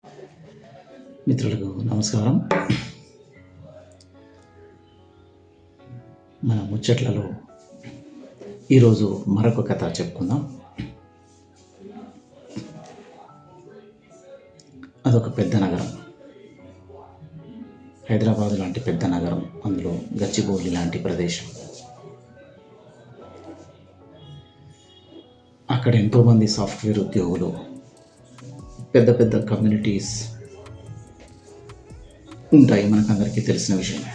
మిత్రులకు నమస్కారం. మన ముచ్చట్లలో ఈరోజు మరొక కథ చెప్పుకుందాం. అదొక పెద్ద నగరం, హైదరాబాద్ లాంటి పెద్ద నగరం, అందులో గచ్చిబౌలి లాంటి ప్రదేశం. అక్కడ ఎంతోమంది సాఫ్ట్వేర్ ఉద్యోగులు, పెద్ద పెద్ద కమ్యూనిటీస్ ఉంటాయి, మనకందరికీ తెలిసిన విషయమే.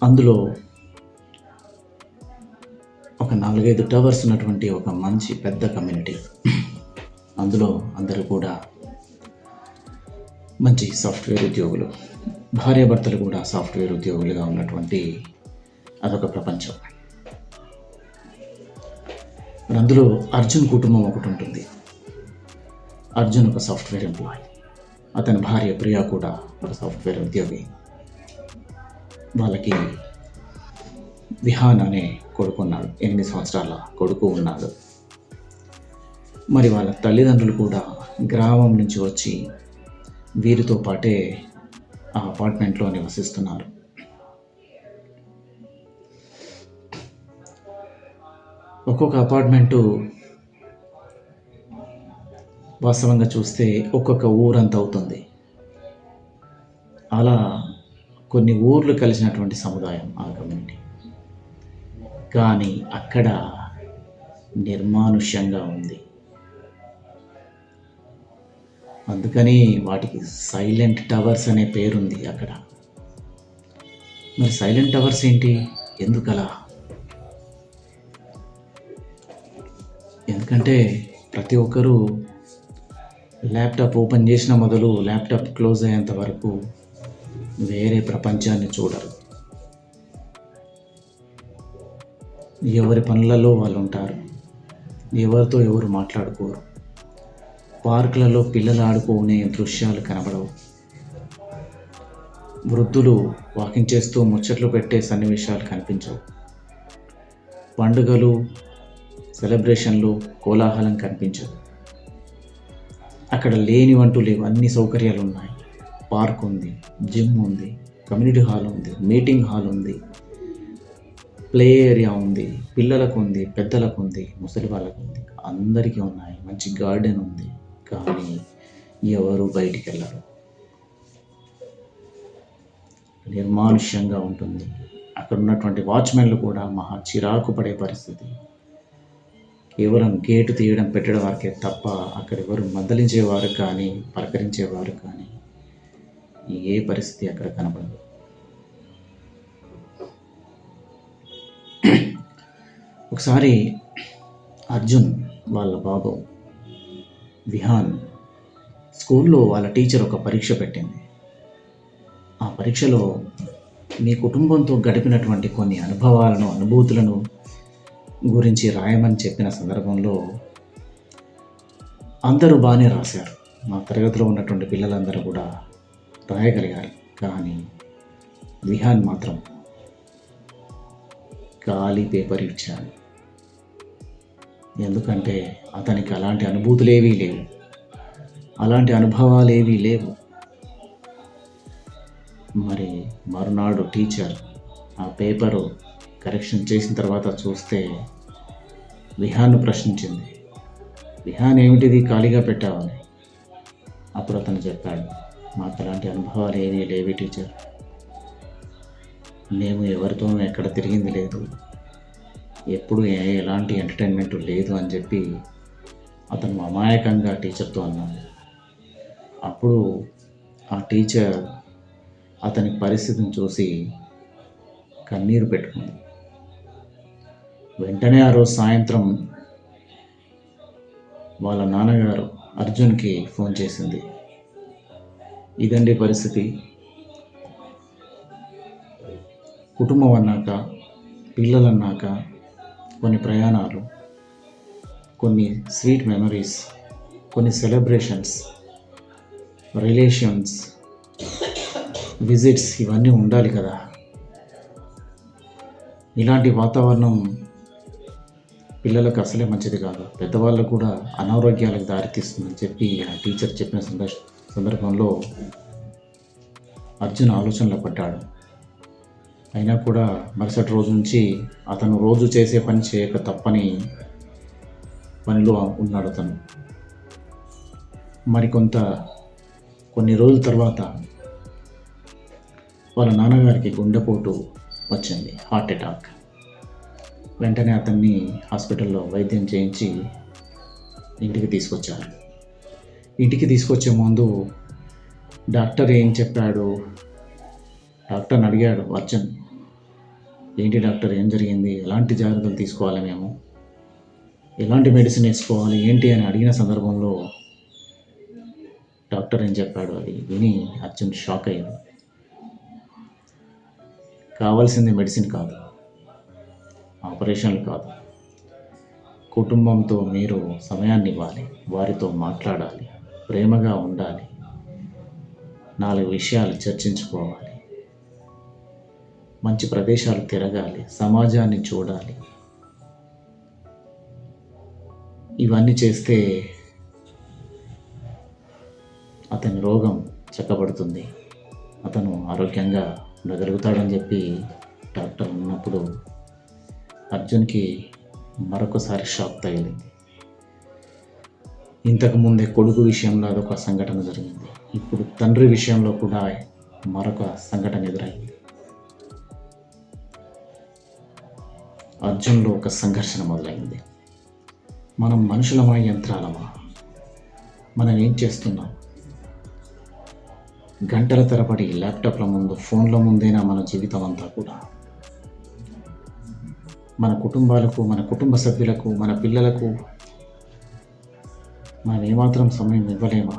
అందులో ఒక 4-5 టవర్స్ ఉన్నటువంటి ఒక మంచి పెద్ద కమ్యూనిటీ. అందులో అందరూ కూడా మంచి సాఫ్ట్వేర్ ఉద్యోగులు, భార్యాభర్తలు కూడా సాఫ్ట్వేర్ ఉద్యోగులుగా ఉన్నటువంటి అదొక ప్రపంచం. అందులో అర్జున్ కుటుంబం ఒకటి ఉంటుంది. అర్జున్ ఒక సాఫ్ట్వేర్ ఎంప్లాయీ, అతని భార్య ప్రియా కూడా ఒక సాఫ్ట్వేర్ ఉద్యోగి. వాళ్ళకి విహాన్ అనే కొడుకున్నాడు, 8 సంవత్సరాల కొడుకు ఉన్నాడు. మరి వాళ్ళ తల్లిదండ్రులు కూడా గ్రామం నుంచి వచ్చి వీరితో పాటే ఆ అపార్ట్మెంట్లో నివసిస్తున్నారు. ఒక్కొక్క అపార్ట్మెంటు వాస్తవంగా చూస్తే ఒక్కొక్క ఊరంత అవుతుంది. అలా కొన్ని ఊర్లు కలిసినటువంటి సముదాయం ఆ కమ్యూనిటీ. కానీ అక్కడ నిర్మానుష్యంగా ఉంది. అందుకని వాటికి సైలెంట్ టవర్స్ అనే పేరుంది అక్కడ. మరి సైలెంట్ టవర్స్ ఏంటి, ఎందుకలా? ఎందుకంటే ప్రతి ఒక్కరూ ల్యాప్టాప్ ఓపెన్ చేసిన మొదలు ల్యాప్టాప్ క్లోజ్ అయ్యేంత వరకు వేరే ప్రపంచాన్ని చూడరు. ఎవరి పనులలో వాళ్ళు ఉంటారు, ఎవరితో ఎవరు మాట్లాడుకోరు. పార్కులలో పిల్లలు ఆడుకునే దృశ్యాలు కనబడవు. వృద్ధులు వాకింగ్ చేస్తూ ముచ్చట్లు పెట్టే సన్నివేశాలు కనిపించవు. పండుగలు, సెలబ్రేషన్లు, కోలాహలం కనిపించదు. అక్కడ లేనివంటూ లేవు, అన్ని సౌకర్యాలు ఉన్నాయి. పార్క్ ఉంది, జిమ్ ఉంది, కమ్యూనిటీ హాల్ ఉంది, మీటింగ్ హాల్ ఉంది, ప్లే ఏరియా ఉంది, పిల్లలకు ఉంది, పెద్దలకు ఉంది, ముసలి వాళ్ళకు ఉంది, అందరికీ ఉన్నాయి. మంచి గార్డెన్ ఉంది. కానీ ఎవరు బయటికి వెళ్ళరు. నిర్మానుష్యంగా ఉంటుంది. అక్కడ ఉన్నటువంటి వాచ్మెన్లు కూడా మహా చిరాకు పడే పరిస్థితి. కేవలం గేటు తీయడం పెట్టడం వరకే తప్ప అక్కడ ఎవరు మందలించేవారు కానీ పలకరించేవారు కానీ ఏ పరిస్థితి అక్కడ కనపడదు. ఒకసారి అర్జున్ వాళ్ళ బాబు విహాన్ స్కూల్లో వాళ్ళ టీచర్ ఒక పరీక్ష పెట్టింది. ఆ పరీక్షలో మీ కుటుంబంతో గడిపినటువంటి కొన్ని అనుభవాలను, అనుభూతులను గురించి రాయమని చెప్పిన సందర్భంలో అందరూ బాగానే రాశారు. మా తరగతిలో ఉన్నటువంటి పిల్లలందరూ కూడా రాయగలిగారు. కానీ విహాన్ మాత్రం ఖాళీ పేపర్ ఇచ్చాడు. ఎందుకంటే అతనికి అలాంటి అనుభూతులు ఏవీ లేవు, అలాంటి అనుభవాలు ఏవీ లేవు. మరి మరునాడు టీచర్ ఆ పేపరు కరెక్షన్ చేసిన తర్వాత చూస్తే విహాన్ను ప్రశ్నించింది, విహాన్ ఏమిటిది ఖాళీగా పెట్టావని. అప్పుడు అతను చెప్పాడు, మాకు అలాంటి అనుభవాలు ఏమీ లేవి టీచర్, మేము ఎవరితోనూ ఎక్కడ తిరిగింది లేదు, ఎప్పుడు ఎలాంటి ఎంటర్టైన్మెంట్ లేదు అని చెప్పి అతను అమాయకంగా టీచర్తో అన్నాడు. అప్పుడు ఆ టీచర్ అతని పరిస్థితిని చూసి కన్నీరు పెట్టుకుంది. వెంటనే ఆ రోజు సాయంత్రం వాళ్ళ నాన్నగారు అర్జున్కి ఫోన్ చేసింది. ఇదండి పరిస్థితి. కుటుంబం అన్నాక, పిల్లలన్నాక కొన్ని ప్రయాణాలు, కొన్ని స్వీట్ మెమరీస్, కొన్ని సెలబ్రేషన్స్, రిలేషన్స్, విజిట్స్, ఇవన్నీ ఉండాలి కదా. ఇలాంటి వాతావరణం పిల్లలకు అసలే మంచిది కాదు, పెద్దవాళ్ళకు కూడా అనారోగ్యాలకు దారితీస్తుందని చెప్పి ఆ టీచర్ చెప్పిన సందర్భంలో అర్జున్ ఆలోచనలో పడ్డాడు. అయినా కూడా మరుసటి రోజు నుంచి అతను రోజు చేసే పని చేయక తప్పని పనిలో ఉన్నాడు అతను. కొన్ని రోజుల తర్వాత వాళ్ళ నాన్నగారికి గుండెపోటు వచ్చింది, హార్ట్ అటాక్. వెంటనే అతన్ని హాస్పిటల్లో వైద్యం చేయించి ఇంటికి తీసుకొచ్చారు. ఇంటికి తీసుకొచ్చే ముందు డాక్టర్ ఏం చెప్పాడు, డాక్టర్ని అడిగాడు అర్జున్, ఏంటి డాక్టర్ ఏం జరిగింది, ఎలాంటి జాగ్రత్తలు తీసుకోవాలి, మేము ఎలాంటి మెడిసిన్ వేసుకోవాలి ఏంటి అని అడిగిన సందర్భంలో డాక్టర్ ఏం చెప్పాడు అది విని అర్జున్ షాక్ అయ్యాడు. కావాల్సింది మెడిసిన్ కాదు, ఆపరేషన్లు కాదు, కుటుంబంతో మీరు సమయాన్ని ఇవ్వాలి, వారితో మాట్లాడాలి, ప్రేమగా ఉండాలి, 4 విషయాలు చర్చించుకోవాలి, మంచి ప్రదేశాలు తిరగాలి, సమాజాన్ని చూడాలి. ఇవన్నీ చేస్తే అతని రోగం చక్కబడుతుంది, అతను ఆరోగ్యంగా ఉండగలుగుతాడని చెప్పి డాక్టర్ ఉన్నప్పుడు అర్జున్కి మరొకసారి షాక్ తగిలింది. ఇంతకుముందే కొడుకు విషయంలో అదొక సంఘటన జరిగింది, ఇప్పుడు తండ్రి విషయంలో కూడా మరొక సంఘటన ఎదురైంది. అర్జున్లో ఒక సంఘర్షణ మొదలైంది. మనం మనుషులమా, యంత్రాలమా? మనం ఏం చేస్తున్నాం? గంటల తరబడి ల్యాప్టాప్ల ముందు, ఫోన్ల ముందేనా మన జీవితం అంతా కూడా? మన కుటుంబాలకు, మన కుటుంబ సభ్యులకు, మన పిల్లలకు మనం ఏమాత్రం సమయం ఇవ్వలేమా?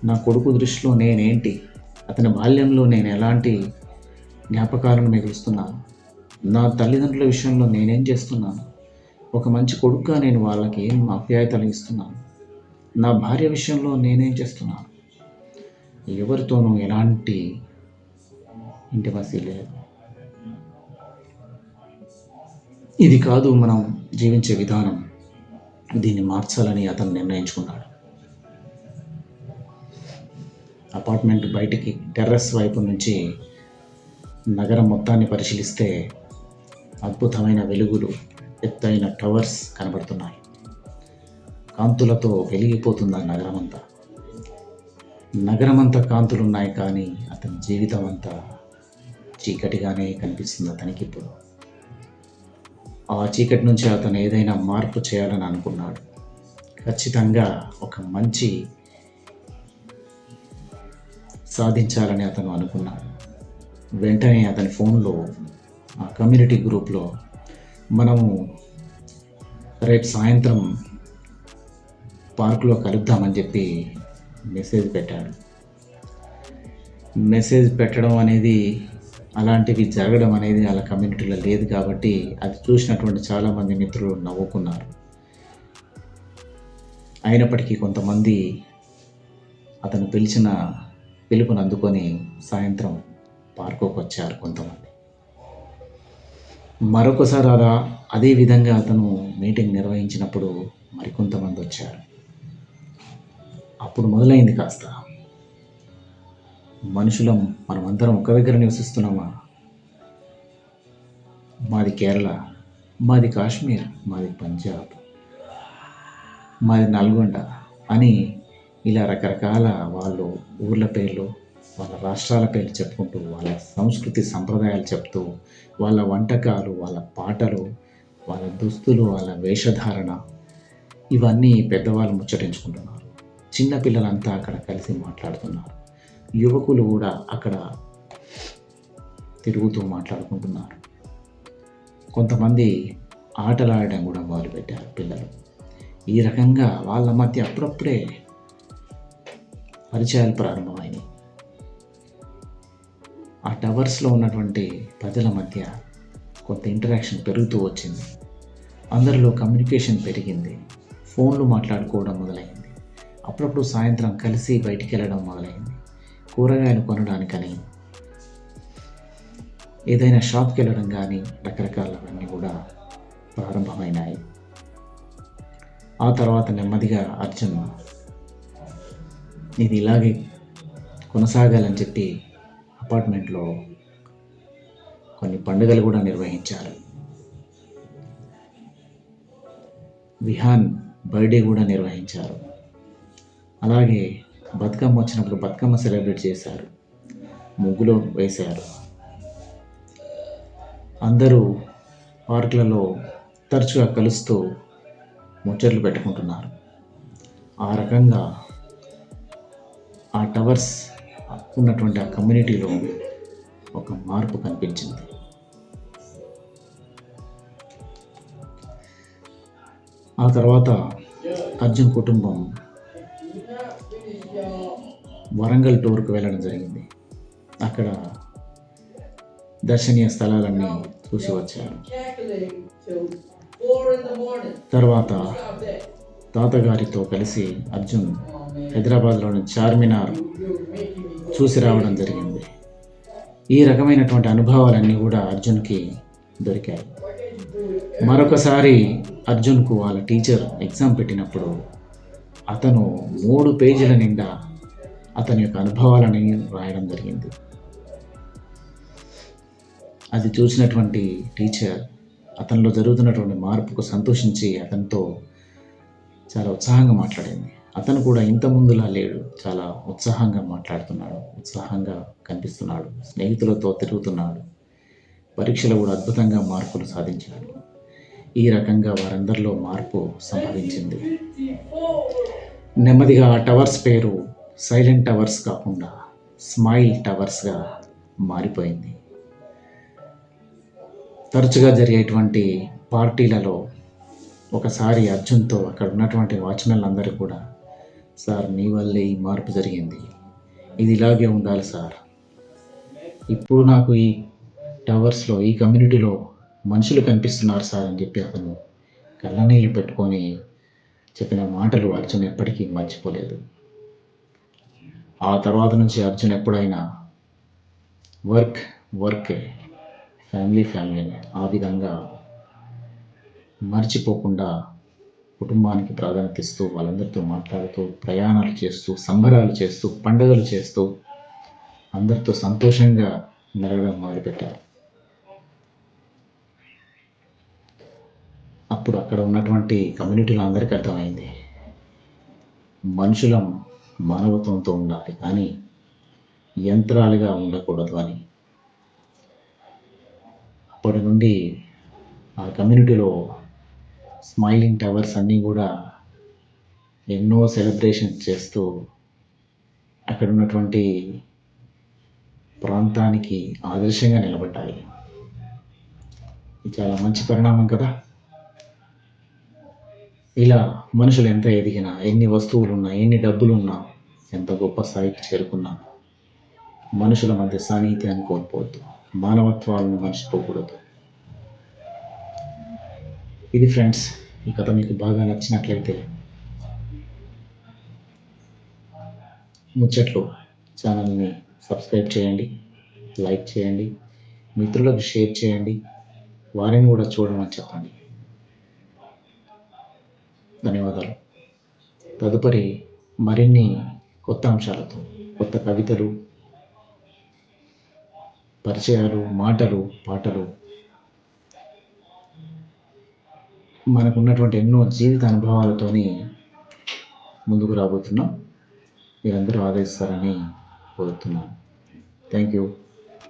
నా కొడుకు దృష్టిలో నేనేంటి, అతని బాల్యంలో నేను ఎలాంటి జ్ఞాపకాలను మిగులుస్తున్నాను, నా తల్లిదండ్రుల విషయంలో నేనేం చేస్తున్నాను, ఒక మంచి కొడుకుగా నేను వాళ్ళకి ఏం ఆప్యాయతలు ఇస్తున్నాను, నా భార్య విషయంలో నేనేం చేస్తున్నాను? ఎవరితోనూ ఎలాంటి ఇంటిమసీ లేదు. ఇది కాదు మనం జీవించే విధానం, దీన్ని మార్చాలని అతను నిర్ణయించుకున్నాడు. అపార్ట్మెంట్ బయటికి టెర్రస్ వైపు నుంచి నగరం మొత్తాన్ని పరిశీలిస్తే అద్భుతమైన వెలుగులు, ఎత్తైన టవర్స్ కనబడుతున్నాయి. కాంతులతో వెలిగిపోతుంది ఆ నగరమంతా. నగరమంతా కాంతులున్నాయి, కానీ అతని జీవితం అంతా చీకటిగానే కనిపిస్తుంది అతనికి. ఇప్పుడు ఆ చీకటి నుంచి అతను ఏదైనా మార్పు చేయాలని అనుకున్నాడు. ఖచ్చితంగా ఒక మంచి సాధించాలని అతను అనుకున్నాడు. వెంటనే అతని ఫోన్లో ఆ కమ్యూనిటీ గ్రూప్లో మనము రేపు సాయంత్రం పార్కులో కలుద్దామని చెప్పి మెసేజ్ పెట్టాడు. మెసేజ్ పెట్టడం అనేది, అలాంటివి జరగడం అనేది అలా కమ్యూనిటీలో లేదు కాబట్టి అది చూసినటువంటి చాలామంది మిత్రులు నవ్వుకున్నారు. అయినప్పటికీ కొంతమంది అతను పిలుపుని అందుకొని సాయంత్రం పార్కుకు వచ్చారు కొంతమంది. మరొకసారి అదే విధంగా అతను మీటింగ్ నిర్వహించినప్పుడు మరికొంతమంది వచ్చారు. అప్పుడు మొదలైంది కాస్త, మనుషులం మనమందరం ఒక దగ్గర నివసిస్తున్నామా? మాది కేరళ, మాది కాశ్మీర్, మాది పంజాబ్, మాది నల్గొండ అని ఇలా రకరకాల వాళ్ళు ఊర్ల పేర్లు, వాళ్ళ రాష్ట్రాల పేర్లు చెప్పుకుంటూ, వాళ్ళ సంస్కృతి సంప్రదాయాలు చెప్తూ, వాళ్ళ వంటకాలు, వాళ్ళ పాటలు, వాళ్ళ దుస్తులు, వాళ్ళ వేషధారణ, ఇవన్నీ పెద్దవాళ్ళు ముచ్చటించుకుంటున్నారు. చిన్నపిల్లలంతా అక్కడ కలిసి మాట్లాడుతున్నారు. యువకులు కూడా అక్కడ తిరుగుతూ మాట్లాడుకుంటున్నారు. కొంతమంది ఆటలాడడం కూడా మొదలుపెట్టారు పిల్లలు. ఈ రకంగా వాళ్ళ మధ్య అప్పుడప్పుడే పరిచయాలు ప్రారంభమైనవి. ఆ టవర్స్లో ఉన్నటువంటి ప్రజల మధ్య కొంత ఇంటరాక్షన్ పెరుగుతూ వచ్చింది. అందరిలో కమ్యూనికేషన్ పెరిగింది. ఫోన్లు మాట్లాడుకోవడం మొదలైంది. అప్పుడప్పుడు సాయంత్రం కలిసి బయటికి వెళ్ళడం మొదలైంది. కూరగాయలు కొనడానికని, ఏదైనా షాప్కి వెళ్ళడం కానీ, రకరకాలవన్నీ కూడా ప్రారంభమైనాయి. ఆ తర్వాత నెమ్మదిగా అర్జున్ ఇది ఇలాగే కొనసాగాలని చెప్పి అపార్ట్మెంట్లో కొన్ని పండుగలు కూడా నిర్వహించారు. విహాన్ బర్త్డే కూడా నిర్వహించారు. అలాగే బతుకమ్మ వచ్చినప్పుడు బతుకమ్మ సెలబ్రేట్ చేశారు, ముగ్గులు వేశారు. అందరూ పార్కులలో తరచుగా కలుస్తూ ముచ్చట్లు పెట్టుకుంటున్నారు. ఆ రకంగా ఆ టవర్స్ ఉన్నటువంటి ఆ కమ్యూనిటీలో ఒక మార్పు కనిపించింది. ఆ తర్వాత అర్జున్ కుటుంబం వరంగల్ టూర్కు వెళ్ళడం జరిగింది. అక్కడ దర్శనీయ స్థలాలన్నీ చూసి వచ్చారు. తర్వాత తాతగారితో కలిసి అర్జున్ హైదరాబాద్లోని చార్మినార్ చూసి రావడం జరిగింది. ఈ రకమైనటువంటి అనుభవాలన్నీ కూడా అర్జున్కి దొరికాయి. మరొకసారి అర్జున్కు వాళ్ళ టీచర్ ఎగ్జామ్ పెట్టినప్పుడు అతను 3 పేజీల నిండా అతని యొక్క అనుభవాలని రాయడం జరిగింది. అది చూసినటువంటి టీచర్ అతనిలో జరుగుతున్నటువంటి మార్పుకు సంతోషించి అతనితో చాలా ఉత్సాహంగా మాట్లాడింది. అతను కూడా ఇంత ముందులా లేడు, చాలా ఉత్సాహంగా మాట్లాడుతున్నాడు, ఉత్సాహంగా కనిపిస్తున్నాడు, స్నేహితులతో తిరుగుతున్నాడు, పరీక్షలో కూడా అద్భుతంగా మార్కులు సాధించాడు. ఈ రకంగా వారందరిలో మార్పు సంభవించింది. నెమ్మదిగా ఆ టవర్స్ పేరు సైలెంట్ టవర్స్ కాకుండా స్మైల్ టవర్స్గా మారిపోయింది. తరచుగా జరిగేటువంటి పార్టీలలో ఒకసారి అర్జున్తో అక్కడ ఉన్నటువంటి వాచ్మెన్లు అందరూ కూడా, సార్ మీ వల్లే ఈ మార్పు జరిగింది, ఇది ఇలాగే ఉండాలి సార్, ఇప్పుడు నాకు ఈ టవర్స్లో ఈ కమ్యూనిటీలో మనుషులు కనిపిస్తున్నారు సార్ అని చెప్పి అతను కళ్ళనీళ్ళు పెట్టుకొని చెప్పిన మాటలు అర్జున్ ఎప్పటికీ మర్చిపోలేదు. ఆ తర్వాత నుంచి అర్జున్ ఎప్పుడైనా వర్కే, ఫ్యామిలీనే ఆ విధంగా మర్చిపోకుండా కుటుంబానికి ప్రాధాన్యత ఇస్తూ వాళ్ళందరితో మాట్లాడుతూ ప్రయాణాలు చేస్తూ సంబరాలు చేస్తూ పండుగలు చేస్తూ అందరితో సంతోషంగా మెరగడం మొదలుపెట్టారు. అప్పుడు అక్కడ ఉన్నటువంటి కమ్యూనిటీలో అందరికీ అర్థమైంది, మనుషులం మానవత్వంతో ఉండాలి కానీ యంత్రాలుగా ఉండకూడదు అని. అప్పటి నుండి ఆ కమ్యూనిటీలో స్మైలింగ్ టవర్స్ అన్నీ కూడా ఎన్నో సెలబ్రేషన్స్ చేస్తూ అక్కడ ఉన్నటువంటి ప్రాంతానికి ఆదర్శంగా నిలబడ్డాయి. ఇది చాలా మంచి పరిణామం కదా. ఇలా మనుషులు ఎంత ఎదిగినా, ఎన్ని వస్తువులున్నా, ఎన్ని డబ్బులున్నా, ఎంత గొప్ప స్థాయికి చేరుకున్నా మనుషుల మధ్య సాన్నిహిత్యాన్ని కోల్పోవద్దు, మానవత్వాలను మర్చిపోకూడదు. ఇది ఫ్రెండ్స్, ఈ కథ మీకు బాగా నచ్చినట్లయితే ముచ్చట్లు ఛానల్ని సబ్స్క్రైబ్ చేయండి, లైక్ చేయండి, మిత్రులకు షేర్ చేయండి, వారిని కూడా చూడమని చెప్పండి. ధన్యవాదాలు. తదుపరి మరిన్ని కొత్త అంశాలతో, కొత్త కవితలు, పరిచయాలు, మాటలు, పాటలు, మనకున్నటువంటి ఎన్నో జీవిత అనుభవాలతోని ముందుకు రాబోతున్నాం. మీరందరూ ఆదరిస్తారని కోరుతున్నాను. Thank you.